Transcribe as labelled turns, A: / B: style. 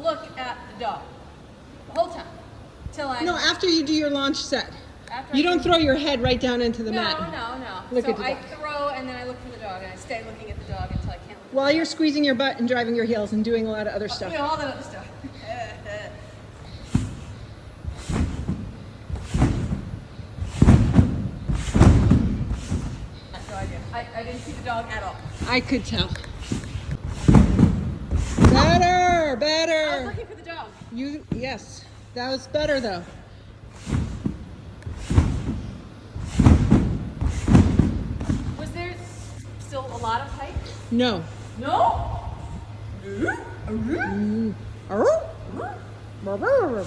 A: look at the dog the whole time till I.
B: No, after you do your launch set.
A: After
B: You
A: I
B: don't throw your head right down into the mat.
A: No.
B: Look
A: so
B: at the
A: I
B: dog.
A: throw and then I look for the dog and I stay looking at the dog until I can't look.
B: While you're squeezing your butt and driving your heels and doing a lot of other
A: You
B: stuff.
A: know, all that other stuff. No idea. I didn't see the dog at all.
B: I could tell. Better,
A: I was
B: better.
A: looking for the dog.
B: Yes, that was better though.
A: Was there still a lot of height?
B: No.
A: No.
B: Arr. Arr.